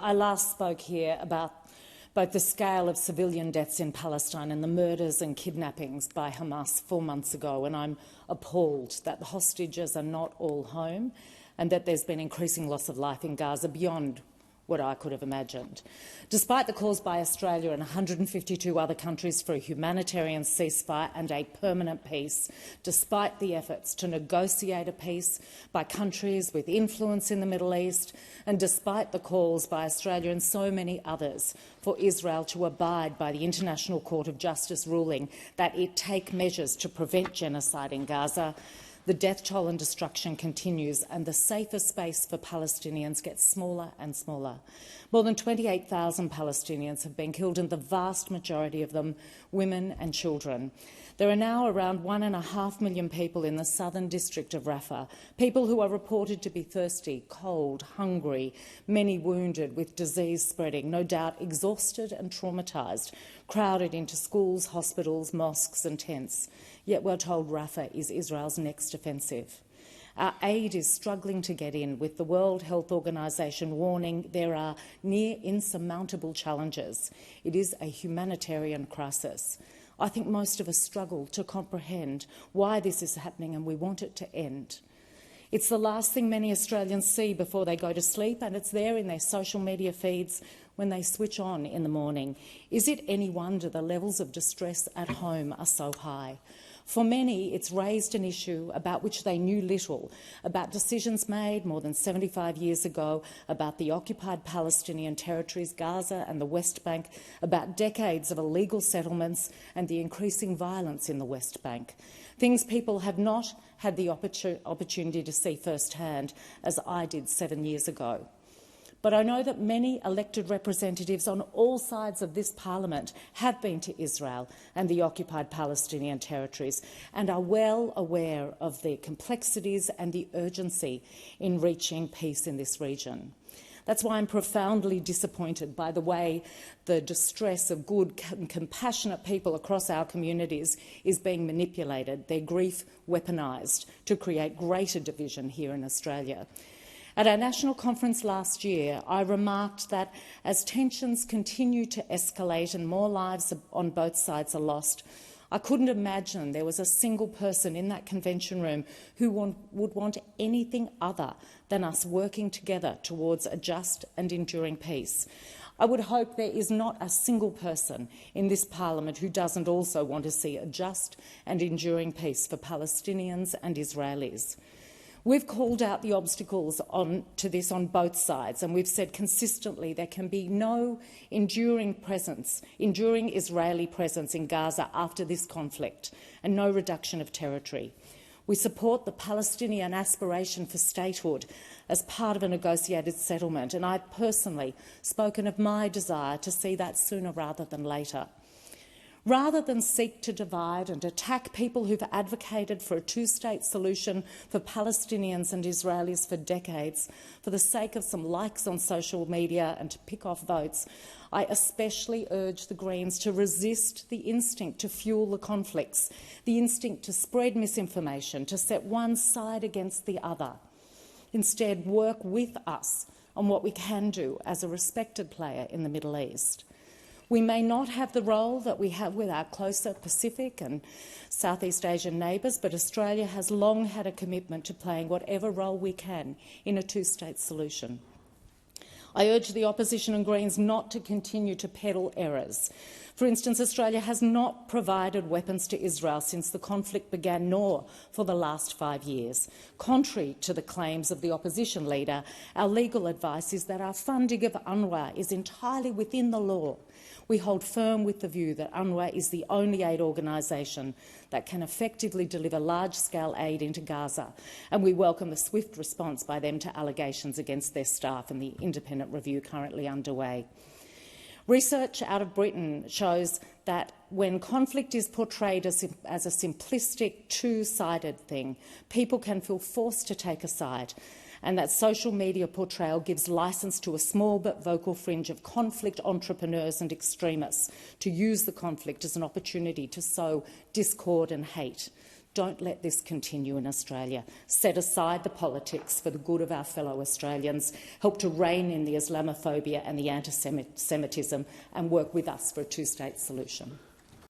I last spoke here about both the scale of civilian deaths in Palestine and the murders and kidnappings by Hamas 4 months ago, and I'm appalled that the hostages are not all home and that there's been increasing loss of life in Gaza beyond what I could have imagined. Despite the calls by Australia and 152 other countries for a humanitarian ceasefire and a permanent peace, despite the efforts to negotiate a peace by countries with influence in the Middle East, and despite the calls by Australia and so many others for Israel to abide by the International Court of Justice ruling that it take measures to prevent genocide in Gaza, the death toll and destruction continues, and the safer space for Palestinians gets smaller and smaller. More than 28,000 Palestinians have been killed, and the vast majority of them women and children. There are now around 1.5 million people in the southern district of Rafah, people who are reported to be thirsty, cold, hungry, many wounded with disease spreading, no doubt exhausted and traumatised, crowded into schools, hospitals, mosques and tents. Yet we're told Rafah is Israel's next offensive. Our aid is struggling to get in, with the World Health Organization warning there are near insurmountable challenges. It is a humanitarian crisis. I think most of us struggle to comprehend why this is happening, and we want it to end. It's the last thing many Australians see before they go to sleep, and it's there in their social media feeds when they switch on in the morning. Is it any wonder the levels of distress at home are so high? For many, it's raised an issue about which they knew little, about decisions made more than 75 years ago, about the occupied Palestinian territories, Gaza and the West Bank, about decades of illegal settlements and the increasing violence in the West Bank. Things people have not had the opportunity to see firsthand, as I did 7 years ago. But I know that many elected representatives on all sides of this parliament have been to Israel and the occupied Palestinian territories and are well aware of the complexities and the urgency in reaching peace in this region. That's why I'm profoundly disappointed by the way the distress of good and compassionate people across our communities is being manipulated, their grief weaponised to create greater division here in Australia. At our national conference last year, I remarked that as tensions continue to escalate and more lives on both sides are lost, I couldn't imagine there was a single person in that convention room who would want anything other than us working together towards a just and enduring peace. I would hope there is not a single person in this parliament who doesn't also want to see a just and enduring peace for Palestinians and Israelis. We've called out the obstacles to this on both sides, and we've said consistently there can be no enduring Israeli presence in Gaza after this conflict, and no reduction of territory. We support the Palestinian aspiration for statehood as part of a negotiated settlement, and I've personally spoken of my desire to see that sooner rather than later. Rather than seek to divide and attack people who've advocated for a two-state solution for Palestinians and Israelis for decades, for the sake of some likes on social media and to pick off votes, I especially urge the Greens to resist the instinct to fuel the conflicts, the instinct to spread misinformation, to set one side against the other. Instead, work with us on what we can do as a respected player in the Middle East. We may not have the role that we have with our closer Pacific and Southeast Asian neighbours, but Australia has long had a commitment to playing whatever role we can in a two-state solution. I urge the opposition and Greens not to continue to peddle errors. For instance, Australia has not provided weapons to Israel since the conflict began, nor for the last 5 years. Contrary to the claims of the opposition leader, our legal advice is that our funding of UNRWA is entirely within the law. We hold firm with the view that UNRWA is the only aid organisation that can effectively deliver large-scale aid into Gaza, and we welcome the swift response by them to allegations against their staff and the independent review currently underway. Research out of Britain shows that when conflict is portrayed as a simplistic, two-sided thing, people can feel forced to take a side, and that social media portrayal gives licence to a small but vocal fringe of conflict entrepreneurs and extremists to use the conflict as an opportunity to sow discord and hate. Don't let this continue in Australia. Set aside the politics for the good of our fellow Australians. Help to rein in the Islamophobia and the anti-Semitism and work with us for a two-state solution.